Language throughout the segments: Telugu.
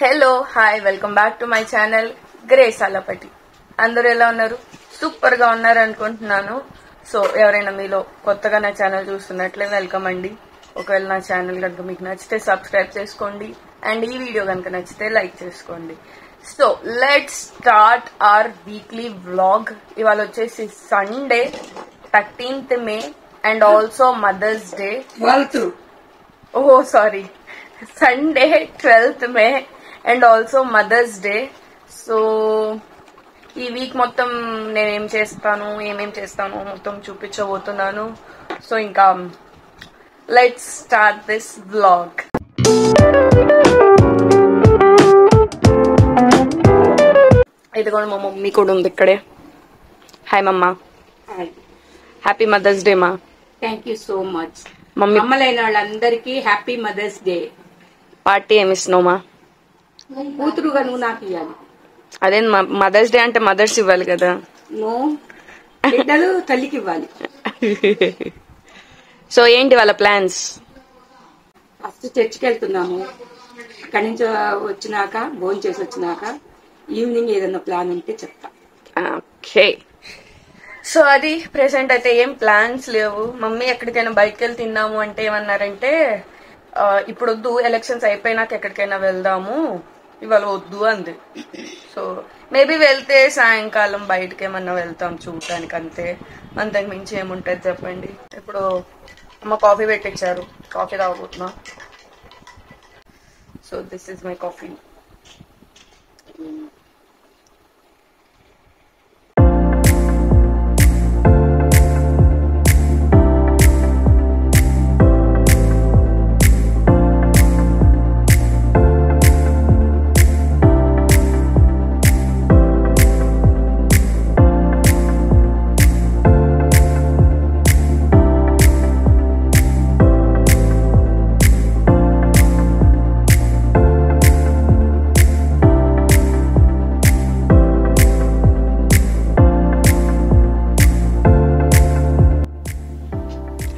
Hello hi welcome back to my channel Grace Alapati. అందరూ ఎలా ఉన్నారు? సూపర్ గా ఉన్నారు అనుకుంటున్నాను. సో ఎవరైనా మీలో కొత్తగా నా ఛానల్ చూస్తున్నట్లే వెల్కమ్ అండి. ఒకవేళ నా ఛానల్ కనుక మీకు నచ్చితే సబ్స్క్రైబ్ చేసుకోండి అండ్ ఈ వీడియో కనుక నచ్చితే లైక్ చేసుకోండి. So let's start our weekly vlog. ఇవాళ వచ్చేసి Sunday 13th May and also Mother's Day. ఓహో sorry, Sunday 12th May and also Mother's Day. So ఈ వీక్ మొత్తం నేను ఏమేం చేస్తాను మొత్తం చూపించబోతున్నాను. సో ఇంకా లెట్స్ స్టార్ట్ దిస్ వ్లాగ్. ఇది కూడా మా మమ్మీ కూడా ఉంది ఇక్కడే. Hi mamma. Happy Mother's Day మా. Thank you so much. Mummy అమ్మలైన వాళ్ళందరికీ హ్యాపీ మదర్స్ డే. పార్టీ ఏమి ఇస్తున్నావు మా? కూతురుగా నువ్వు నాకు ఇవ్వాలి. అదే మదర్స్ డే అంటే మదర్స్ ఇవ్వాలి కదా. నువ్వు బిడ్డలు తల్లికి ఇవ్వాలి. సో ఏంటి వాళ్ళ ప్లాన్స్? ఫస్ట్ చర్చికి వెళ్తున్నాము. అక్కడి నుంచి వచ్చినాక భోజనం చేసి వచ్చినాక ఈవినింగ్ ఏదన్నా ప్లాన్ ఉంటే చెప్తా. ఓకే. సో అది ప్రెసెంట్ అయితే ఏం ప్లాన్స్ లేవు. మమ్మీ ఎక్కడికైనా బయటకు వెళ్ళి తిన్నాము అంటే ఏమన్నారంటే ఇప్పుడు వద్దు, ఎలక్షన్స్ అయిపోయినాక ఎక్కడికైనా వెళ్దాము, ఇవాళ వద్దు అంది. సో మేబీ వెళ్తే సాయంకాలం బయటకి ఏమన్నా వెళ్తాం చూడటానికి, అంతే. అంతకు మించి ఏముంటుంది చెప్పండి. ఇప్పుడు అమ్మ కాఫీ పెట్టించారు, కాఫీ తాగబోతున్నా. So this is my coffee.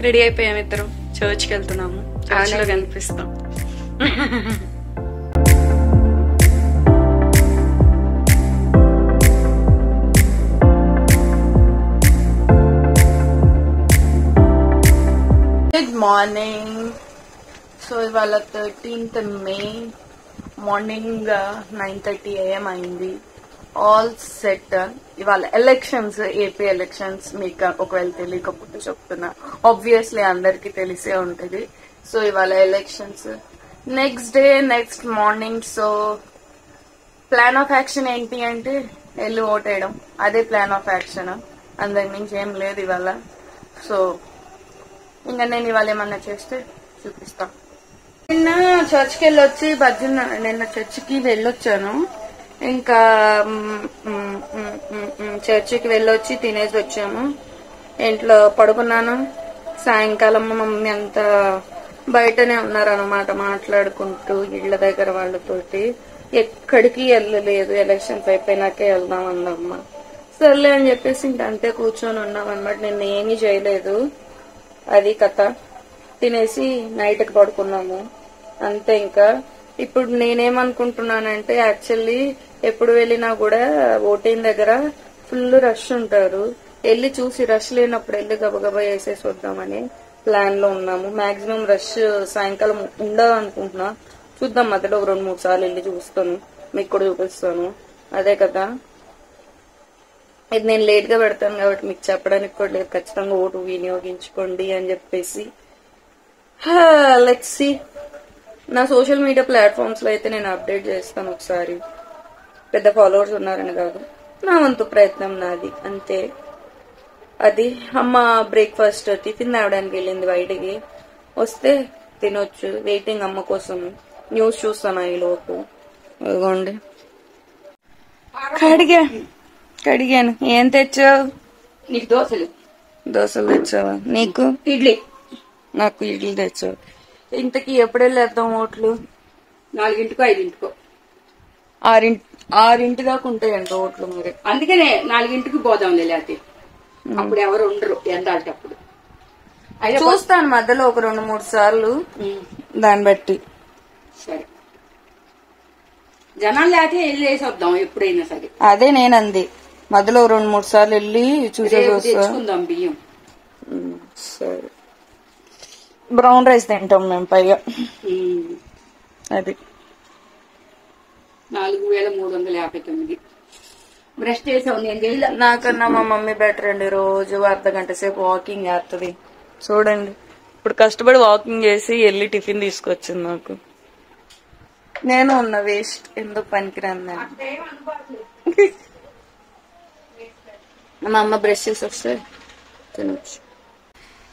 Ready అయిపోయాం, ఇద్దరు చర్చ్కి వెళ్తున్నాము. చర్చ్లో కనిపిస్తాం. Good morning. సో ఇవాళ 13th May మార్నింగ్ 9:30 AM అయింది. All set. ఇవాళ ఎలక్షన్స్, ఏపీ ఎలక్షన్స్. మీకు ఒకవేళ తెలియకపోతే చెప్తున్నా, ఆబ్వియస్లీ అందరికి తెలిసే ఉంటది. సో ఇవాళ elections. Next day next morning. So plan of action ఏంటి అంటే వెళ్ళి ఓటేయడం. అదే ప్లాన్ ఆఫ్ యాక్షన్, అందరి నుంచి ఏం లేదు ఇవాళ. సో ఇంకా నేను ఇవాళ ఏమన్నా చేస్తే చూపిస్తా. నిన్న చర్చ్కి వెళ్ళొచ్చి నిన్న చర్చికి వెళ్ళొచ్చాను. ఇంకా చర్చికి వెళ్ళొచ్చి తినేసి వచ్చాము. ఇంట్లో పడుకున్నాను. సాయంకాలం మా మమ్మీ అంతా బయటనే ఉన్నారు అనమాట, మాట్లాడుకుంటూ ఇళ్ల దగ్గర వాళ్ళతోటి. ఎక్కడికి వెళ్ళలేదు, ఎలక్షన్స్ అయిపోయినాకే వెళ్దాం అందమ్మ. సర్లే అని చెప్పేసి ఇంక అంతే కూర్చొని ఉన్నాం అనమాట. నిన్న ఏమీ చేయలేదు. అది కథ. తినేసి నైట్కి పడుకున్నాము అంతే. ఇంకా ఇప్పుడు నేనేమనుకుంటున్నానంటే, యాక్చువల్లీ ఎప్పుడు వెళ్ళినా కూడా ఓటింగ్ దగ్గర ఫుల్ రష్ ఉంటారు. వెళ్ళి చూసి రష్ లేనప్పుడు వెళ్ళి గబగబా వేసేసి వద్దామని ప్లాన్ లో ఉన్నాము. మాక్సిమం రష్ సాయంకాలం ఉండదు అనుకుంటున్నా. చూద్దాం, మధ్యలో 2-3 సార్లు వెళ్ళి చూస్తాను, మీకు కూడా చూపిస్తాను. అదే కదా, ఇది నేను లేట్ గా పెడతాను కాబట్టి మీకు చెప్పడానికి కూడా లేదు. ఖచ్చితంగా ఓటు వినియోగించుకోండి అని చెప్పేసి. Let's see. నా సోషల్ మీడియా ప్లాట్ఫామ్స్ లో అయితే నేను అప్డేట్ చేస్తాను ఒకసారి. పెద్ద ఫాలోవర్స్ ఉన్నారని కాదు, నా వంతు ప్రయత్నం నాది అంతే. అది అమ్మ బ్రేక్ఫాస్ట్ టిఫిన్ తేవడానికి వెళ్ళింది బయటికి. వస్తే తినొచ్చు. వెయిటింగ్ అమ్మ కోసం. న్యూస్ చూస్తాను ఈ లోపు. ఇదిగోండి కడిగాను. ఏం తెచ్చావు? నీకు దోశలు తెచ్చావా? నీకు ఇడ్లీ. నాకు ఇడ్లీ తెచ్చావు. ఇంతకీ ఎప్పుడెళ్ళేద్దాం ఓట్లు? 4ంటికో 5ంటికో. 6 దాకా ఉంటాయంట ఓట్లు. మరి అందుకనే 4ంటికి పోదాం. లేకపోతే అప్పుడు ఎవరు ఉండరు ఎందాటప్పుడు. చూస్తాను మధ్యలో ఒక 2-3 సార్లు, దాన్ని బట్టి. సరే జనాలు లేకపోతే వెళ్ళేసి వద్దాం ఎప్పుడైనా సరే. అదే నేనంది, మధ్యలో 2-3 సార్లు వెళ్ళి చూసేసి వస్తా. తెచ్చుకుందాం బియ్యం. సరే, బ్రౌన్ రైస్ తింటాం మేము పైగా. అది 4359. బ్రష్ చేసావు, నేను చేయలే. నాకన్నా మా మమ్మీ బెటర్ అండి. రోజు అర్ధగంట సేపు వాకింగ్ చేస్తుంది. చూడండి, ఇప్పుడు కష్టపడి వాకింగ్ చేసి వెళ్ళి టిఫిన్ తీసుకొచ్చింది నాకు. నేను ఉన్న వేస్ట్, ఎందుకు పనికిరాను. మా అమ్మ బ్రష్ చేసి వస్తే తినొచ్చు.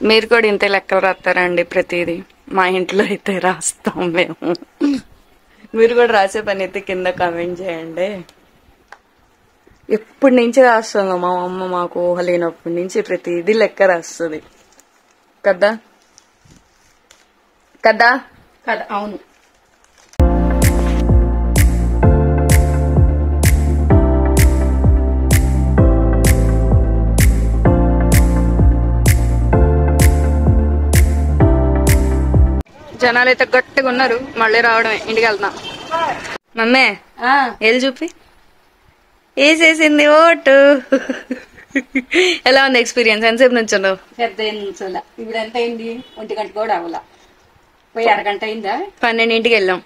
మీరు కూడా ఇంత లెక్కలు రాస్తారండి ప్రతిదీ? మా ఇంట్లో అయితే రాస్తాం మేము. మీరు కూడా రాసే పని అయితే కింద కామెంట్ చేయండి. ఎప్పటి నుంచి రాస్తాం మా అమ్మ, మాకు ఊహ లేనప్పటి నుంచి ప్రతిదీ లెక్క రాస్తుంది కదా కదా కదా. అవును. జనాలు అయితే గట్టిగా ఉన్నారు. మళ్ళీ రావడమే, ఇంటికి వెళ్తాం. మమ్మే వెళ్ళి చూపి, వేసేసింది ఓటు. ఎలా ఉంది ఎక్స్పీరియన్స్? ఎంతసేపు నుంచి ఉన్నావు? పెద్ద నుంచోలా. ఇప్పుడు ఎంత అయింది? 1 గంట కూడా అవలా. పోయి అరగంట అయిందా? 12ంటికి వెళ్ళాం.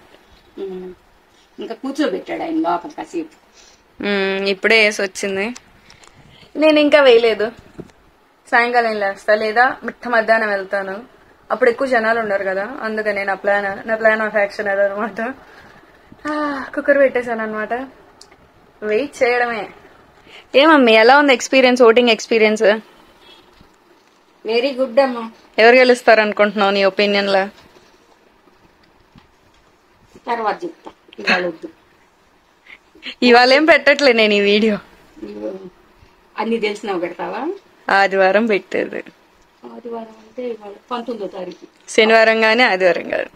ఇంకా కూర్చోబెట్టాడు ఆయన లోపల కాసేపు. ఇప్పుడే వేసి వచ్చింది. నేను ఇంకా వేయలేదు. సాయంకాలం లేస్తా, లేదా మిట్ట మధ్యాహ్నం వెళ్తాను. అప్పుడు ఎక్కువ జనాలు ఉండరు కదా, అందుకని నా ప్లాన్ ఆఫ్ యాక్షన్ అదనమాట. కుక్కర్ పెట్టేశాను అనమాట. వెయిట్ చేయడమే. ఏమమ్మీ ఎలా ఉంది experience, voting experience? Very good అమ్మా. ఎవరు గెలుస్తారు అనుకుంటున్నావు నీ ఒపీనియన్ లా? తర్వాత చెప్తా, ఇవాళ వద్దు. ఇవాళ ఏం పెట్టట్లే నేను ఈ వీడియో. అన్ని తెలిసినావు పెడతావా? ఆదివారం పెట్టేది. ఆదివారం అంటే ఇవాళ 19వ తారీఖు. శనివారం గానీ ఆదివారం కాదు.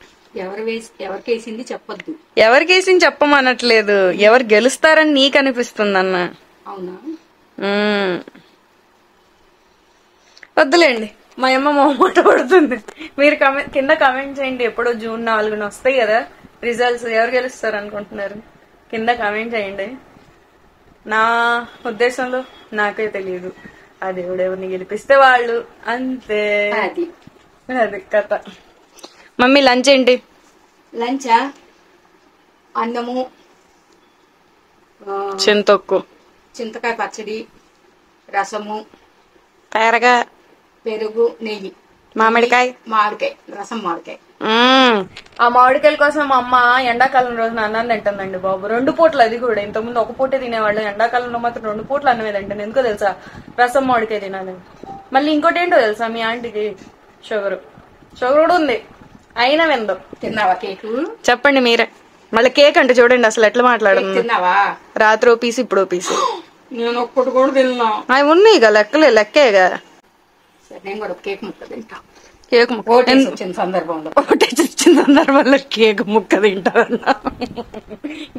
ఎవరికేసింది చెప్పొద్దు. ఎవరికేసింది చెప్పమనట్లేదు, ఎవరు గెలుస్తారని నీకు అనిపిస్తుంది అన్న. అవునా? వద్దులేండి, మా అమ్మ మొహమాట పడుతుంది. మీరు కింద కామెంట్ చేయండి. ఎప్పుడో June 4న వస్తాయి కదా రిజల్ట్స్. ఎవరు గెలుస్తారు అనుకుంటున్నారు? కింద కామెంట్ చేయండి. నా ఉద్దేశంలో నాకే తెలియదు. ఆ దేవుడు ఎవరిని గెలిపిస్తే వాళ్ళు, అంతే. అది కథ. మమ్మీ లంచ్ ఏంటి? లంచా? అన్నము, చింతొక్కు, చింతకాయ పచ్చడి, రసము, పెరుగు, నెయ్యి, మామిడికాయ, రసం మామిడికాయ. ఆ మామిడికాయల కోసం మా అమ్మ ఎండాకాలం రోజున అన్నం తింటుందండి బాబు. 2 పూటలు, అది కూడా. ఇంతకుముందు 1 పూటే తినేవాళ్ళు, ఎండాకాలంలో మాత్రం 2 పూటలు అన్నమే తింటాను. ఎందుకో తెలుసా? రసం మామిడికాయ తినాలి. మళ్ళీ ఇంకోటి ఏంటో తెలుసా? మీ ఆంటీకి షుగర్ కూడా ఉంది, అయినా విందు. తిన్నావా కేకు? చెప్పండి మీరే. మళ్ళీ కేక్ అంటే చూడండి అసలు ఎట్లా మాట్లాడుతుంది. తిన్నావా? రాత్రి ఓ పీసు, ఇప్పుడు ఓ పీసు. నేను ఒక్కటి కూడా తిన్నా. అవి ఉన్నాయి ఇక లెక్కేగా. నేను కూడా కేక్ ముక్క తింటా. కేక్ ముక్క వచ్చిన సందర్భంలో కేక్ ముక్క తింటారన్నా.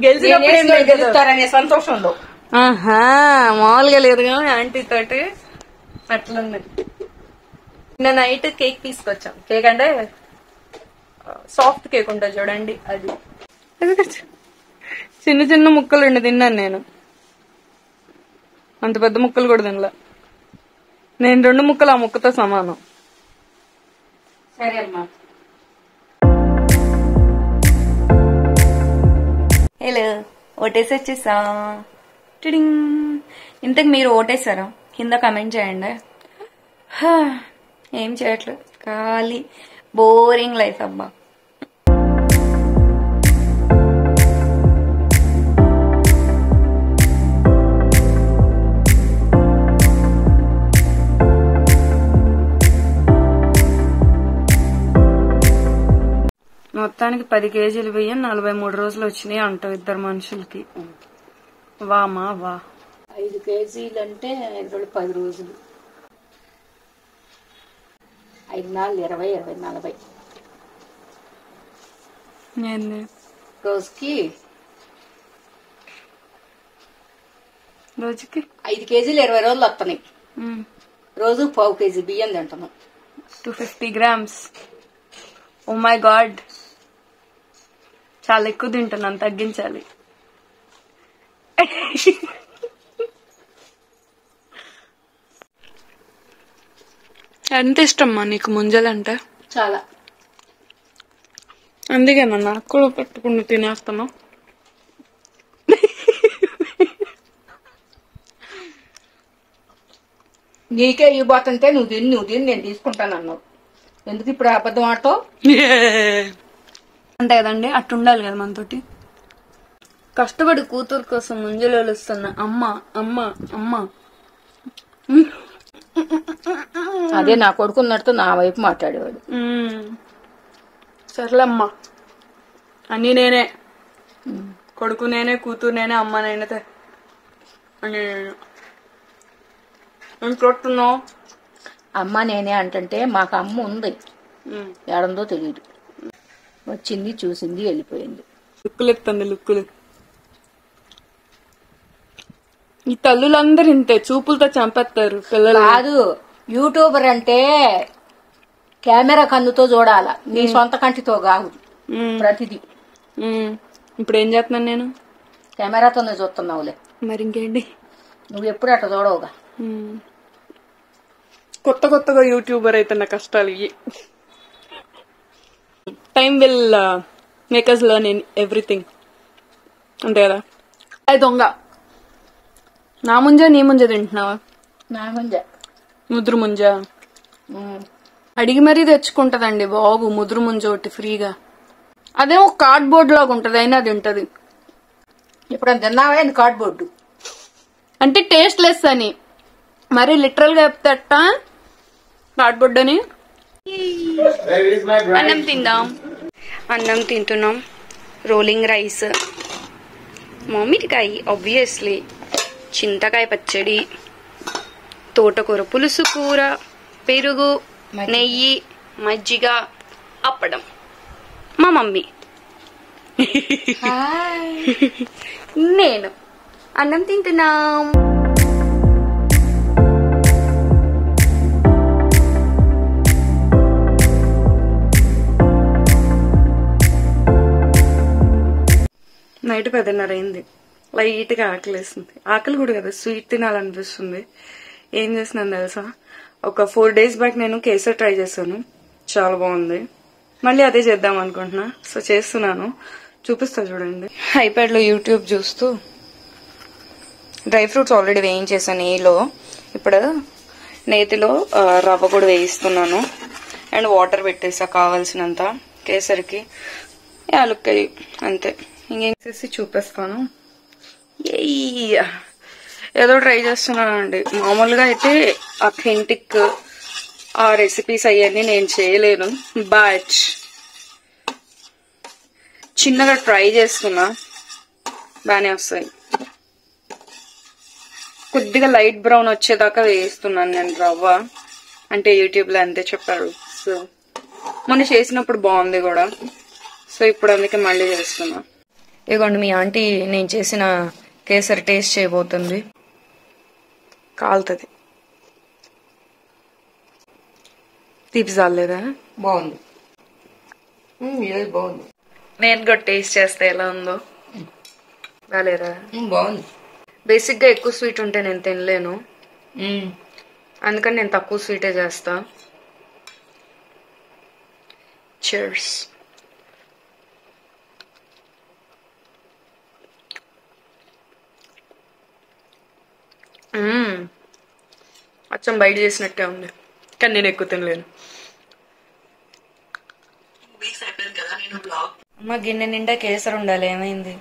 గెలుస్తారనే సంతోషంలో. మామూలుగా లేదు కానీ ఆంటీ తోటి అట్లుంది. నిన్న నైట్ కేక్ తీసుకొచ్చాం. కేక్ అంటే సాఫ్ట్ కేక్ ఉంటుంది చూడండి, అది. చిన్న చిన్న ముక్కలు తిన్నాను నేను. అంత పెద్ద ముక్కలు కూడా తినలా. నేను 2 ముక్కలు ఆ ముక్కతో సమానం. సరే అమ్మా. హలో, ఓటేసి వచ్చేసా. ఇంతకు మీరు ఓటేసారా? కింద కమెంట్ చేయండి. ఏం చేయట్లేదు, ఖాళీ బోరింగ్ లైఫ్ అబ్బా. మొత్తానికి 10 కేజీలు బియ్యం 43 రోజులు వచ్చినాయి అంటావు 2 మనుషులకి. వామా వా. 5 కేజీలు అంటే 10 రోజులు. 5 నాలుగు 20, 20, 40. రోజుకి 5 కేజీలు 20 రోజులు వస్తున్నాయి. రోజు 1/4 కేజీ బియ్యం తింటున్నాం. 250 grams. ఓ మై గాడ్, చాలా ఎక్కువ తింటున్నాను, తగ్గించాలి. ఎంత ఇష్టమ్మా నీకు ముంజలంటే? చాలా. అందుకేనా నాకు కూడా పెట్టుకుని తినేస్తాను. నీకే ఇవ్వబోతుంటే నువ్వు తిని నేను తీసుకుంటాను అన్నావు. ఎందుకు ఇప్పుడు అబద్ధం ఆటో? అంతే కదండి, అట్టుండాలి కదా మనతోటి. కష్టపడి కూతురు కోసం ముంజలు వలుస్తున్న అమ్మ అమ్మ అమ్మ. అదే నా కొడుకున్నట్టు నా వైపు మాట్లాడేవాడు. సర్లేమ్మా, అన్నీ నేనే, కొడుకు నేనే, కూతురు నేనే, అమ్మ నేనే అని చూస్తున్నావు. అమ్మ నేనే అంటుంటే మాకు అమ్మ ఉంది, ఏడందో తెలియదు. వచ్చింది, చూసింది, వెళ్ళిపోయింది. లుక్కులు ఎత్తండి లుక్కులు. ఈ తల్లులందరూ ఇంతే, చూపులతో చంపేస్తారు పిల్లలు. కాదు, యూట్యూబర్ అంటే కెమెరా కన్నుతో చూడాల, నీ సొంత కంటితో కాదు. ప్రతిదీ ఇప్పుడు ఏం చేస్తున్నాను నేను? కెమెరాతోనే చూస్తున్నావులే. మరి ఇంకేంటి, నువ్వు ఎప్పుడు అట్లా చూడవుగా. కొత్తగా యూట్యూబర్ అయితే నా కష్టాలు ఇవి. Time will make us learn in everything, అంతే కదా. అది దొంగ. నా ముంజ నీ ముంజ తింటున్నావా? నా ముంజ ముదురు ముంజ అడిగి మరీ తెచ్చుకుంటదండి బాబు, ముదురు ముంజ ఒకటి ఫ్రీగా. అదేమో కార్డ్బోర్డ్ లాగా ఉంటది, అయినా తింటది. ఇప్పుడు తిన్నావా కార్డ్బోర్డు అంటే టేస్ట్ లెస్ అని, మరి లిటరల్ గా చెప్తేట కార్డ్బోర్డ్ అని. అన్నం తిందాం. అన్నం తింటున్నాం, రోలింగ్ రైస్, మామిడికాయ ఆబ్వియస్లీ, చింతకాయ పచ్చడి, తోటకూర పులుసు కూర, పెరుగు, నెయ్యి, మజ్జిగ, అప్పడం. మా మమ్మీ, నేను అన్నం తింటున్నాం. నైట్ 10:30 అయింది. లైట్ గా ఆకలిస్తుంది. ఆకలి కూడా కదా, స్వీట్ తినాలనిపిస్తుంది. ఏం చేస్తున్నాను తెలుసా, ఒక 4 days బ్యాక్ నేను కేసర్ ట్రై చేశాను, చాలా బాగుంది. మళ్ళీ అదే చేద్దాం అనుకుంటున్నా. సో చేస్తున్నాను, చూపిస్తా చూడండి. ఐప్యాడ్ లో యూట్యూబ్ చూస్తూ డ్రై ఫ్రూట్స్ ఆల్రెడీ వేయించేసాను నెయ్యిలో. ఇప్పుడు నేతిలో రవ్వ కూడా వేయిస్తున్నాను అండ్ వాటర్ పెట్టేసా కావాల్సినంత. కేసరికి యాలుక్కాయ అంతే. ఇంకేం చేసి చూపిస్తాను. ఏదో ట్రై చేస్తున్నానండి. మామూలుగా అయితే అథెంటిక్ ఆ రెసిపీస్ అవన్నీ నేను చేయలేను, బట్ చిన్నగా ట్రై చేస్తున్నా, బానే వస్తాయి. కొద్దిగా లైట్ బ్రౌన్ వచ్చేదాకా వేయిస్తున్నాను నేను రవ్వ, అంటే యూట్యూబ్ లో అంతే చెప్పారు. సో మొన్న చేసినప్పుడు బాగుంది కూడా, సో ఇప్పుడు అందుకే మళ్ళీ చేస్తున్నా. ఇదిగోండి మీ ఆంటీ నేను చేసిన కేసరి టేస్ట్ చేయబోతుంది. కాలుతుంది. తీపి చాలేదా? బాగుంది, బాగుంది. నేను కూడా టేస్ట్ చేస్తే ఎలా ఉందో. బాలేదా? బాగుంది. బేసిక్ గా ఎక్కువ స్వీట్ ఉంటే నేను తినలేను, అందుకని నేను తక్కువ స్వీటే చేస్తా. Cheers. అచ్చం బయట చేసినట్టే ఉంది, కానీ నేను ఎక్కువ తినలేను. అమ్మ గిన్నె నిండా కేసరి ఉండాలి, ఏమైంది?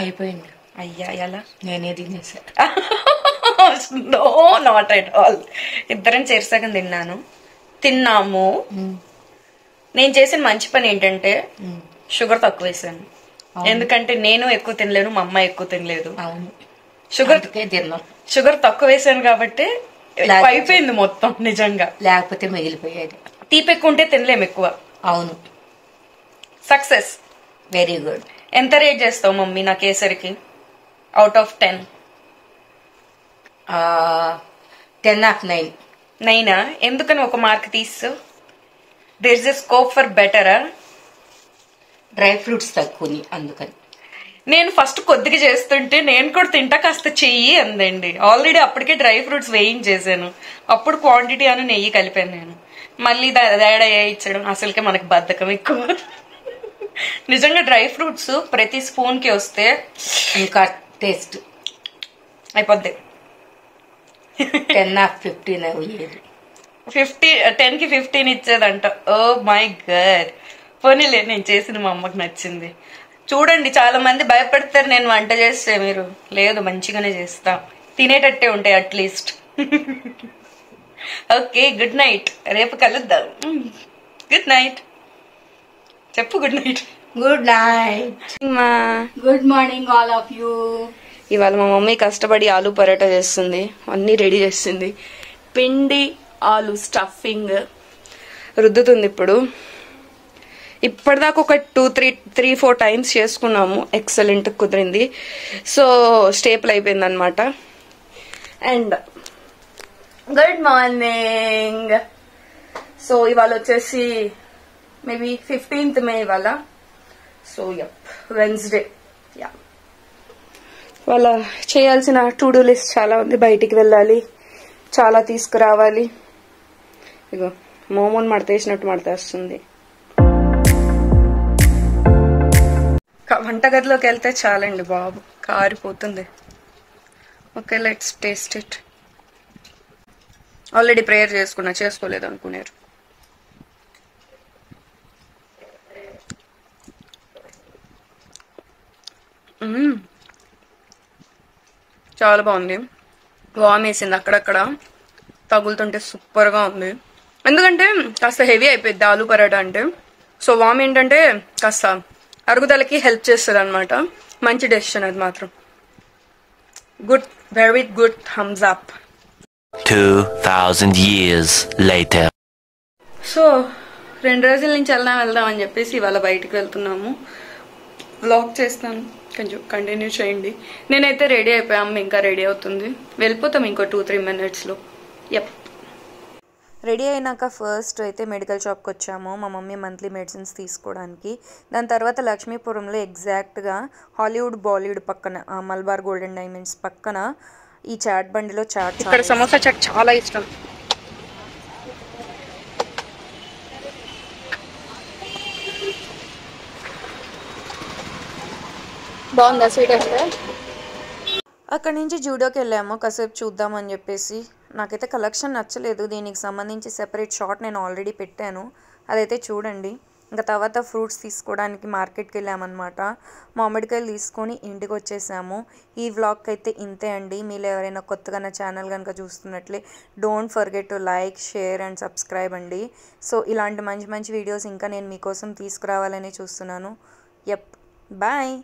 అయిపోయింది. అయ్యా ఎలా? నేనే తినేసా. No, not at all. ఇద్దరం చేర్సగం తిన్నాము. నేను చేసిన మంచి పని ఏంటంటే షుగర్ తక్కువ వేసాను, ఎందుకంటే నేను ఎక్కువ తినలేను, మా అమ్మ ఎక్కువ తినలేదు. షుగర్ తక్కువ వేసాను కాబట్టి అయిపోయింది మొత్తం. నిజంగా లేకపోతే మిగిలిపోయేది. తీపి ఎక్కువ ఉంటే తినలేము ఎక్కువ. అవును, సక్సెస్. Very good. ఎంత రేట్ చేస్తావు మమ్మీ నా కేసరికి అవుట్ ఆఫ్ 10? 10/9. 9? ఎందుకని ఒక మార్క్ తీసు? There is a scope for బెటరా? డ్రై ఫ్రూట్స్ తక్కువని అందుకని. నేను ఫస్ట్ కొద్దిగా చేస్తుంటే నేను కూడా తింటా కాస్త చెయ్యి అందండి. ఆల్రెడీ అప్పటికే డ్రై ఫ్రూట్స్ వేయించేసాను, అప్పుడు క్వాంటిటీ అని నెయ్యి కలిపాను నేను. మళ్ళీ తేడా ఇచ్చడం అసలుకే మనకి బద్ధకం ఎక్కువ. నిజంగా డ్రై ఫ్రూట్స్ ప్రతి స్పూన్ కి వస్తే ఇంకా టేస్ట్ అయిపోద్ది. 10/15 అయ్యేది. 10 కి 15 ఇచ్చేదంట. Oh my God. పోనీలే, నేను చేసిన మా అమ్మకి నచ్చింది. చూడండి, చాలా మంది భయపడతారు నేను వంట చేస్తే. మీరు లేదు, మంచిగానే చేస్తా, తినేటట్టే ఉంటాయి అట్లీస్ట్. ఓకే, గుడ్ నైట్, రేపు కలుద్దాం. గుడ్ నైట్ చెప్పు. Good night. Good night. Good morning all of you. ఇవాళ మా మమ్మీ కష్టపడి ఆలు పరోటా చేస్తుంది, అన్నీ రెడీ చేస్తుంది. పిండి ఆలు స్టఫింగ్ రుద్దుతుంది ఇప్పుడు. ఇప్పటిదాకా ఒక 2-3-4 టైమ్స్ చేసుకున్నాము, ఎక్సలెంట్ కుదిరింది. సో స్టేపుల్ అయిపోయింది అనమాట. And good morning. సో ఇవాళ వచ్చేసి మేబీ 15th మే ఇవాళ. So Wednesday. వాళ్ళ చేయాల్సిన టు డూ లిస్ట్ చాలా ఉంది. బయటికి వెళ్ళాలి, చాలా తీసుకురావాలి. ఇగో మోమోన్ మడతేసినట్టు మడతేస్తుంది. వంటగదిలోకి వెళ్తే చాలండి బాబు, కారిపోతుంది. Okay, let's taste it. Already prayer చేసుకున్నా, చేసుకోలేదు అనుకున్నారు. చాలా బాగుంది. వామ్ వేసింది అక్కడక్కడ, తగులుతుంటే సూపర్ గా ఉంది. ఎందుకంటే కాస్త హెవీ అయిపోయింది ఆలు పరోటా అంటే. సో వామ్ ఏంటంటే కాస్త అరుగుదలకి హెల్ప్ చేస్తుంది అనమాట. మంచి డెసిషన్ అది మాత్రం. Good, very good, thumbs up. 2000 years later. So 2 రోజుల నుంచి వెళ్దాం అని చెప్పేసి ఇవాళ బయటికి వెళ్తున్నాము. వ్లాగ్ చేస్తాను, కొంచెం కంటిన్యూ చేయండి. నేనైతే రెడీ అయిపోయాము, ఇంకా రెడీ అవుతుంది. వెళ్ళిపోతాం ఇంకో 2-3 minutesలో. రెడీ అయినాక ఫస్ట్ అయితే మెడికల్ షాప్కి వచ్చాము, మా మమ్మీ మంత్లీ మెడిసిన్స్ తీసుకోవడానికి. దాని తర్వాత లక్ష్మీపురంలో ఎగ్జాక్ట్గా హాలీవుడ్ బాలీవుడ్ పక్కన మల్బార్ గోల్డెన్ డైమండ్స్ పక్కన ఈ చాట్ బండిలో చాట్, ఇక్కడ సమోసా చాట్ చాలా ఇష్టం. బాగుందా స్వీట్ అయితే? అక్కడి నుంచి జూడియోకి వెళ్ళాము, కాసేపు చూద్దామని చెప్పేసి. నాకైతే కలెక్షన్ నచ్చలేదు. దీనికి సంబంధించి సెపరేట్ షార్ట్ నేను ఆల్రెడీ పెట్టాను, అదైతే చూడండి. ఇంకా తర్వాత ఫ్రూట్స్ తీసుకోవడానికి మార్కెట్కి వెళ్ళామన్నమాట. మామిడికాయలు తీసుకొని ఇంటికి వచ్చేసాము. ఈ వ్లాగ్కి అయితే ఇంతే అండి. మీరు ఎవరైనా కొత్తగా నా ఛానల్ కనుక చూస్తున్నట్లే don't forget to like, share and subscribe అండి. సో ఇలాంటి మంచి మంచి వీడియోస్ ఇంకా నేను మీకోసం తీసుకురావాలని చూస్తున్నాను. బాయ్.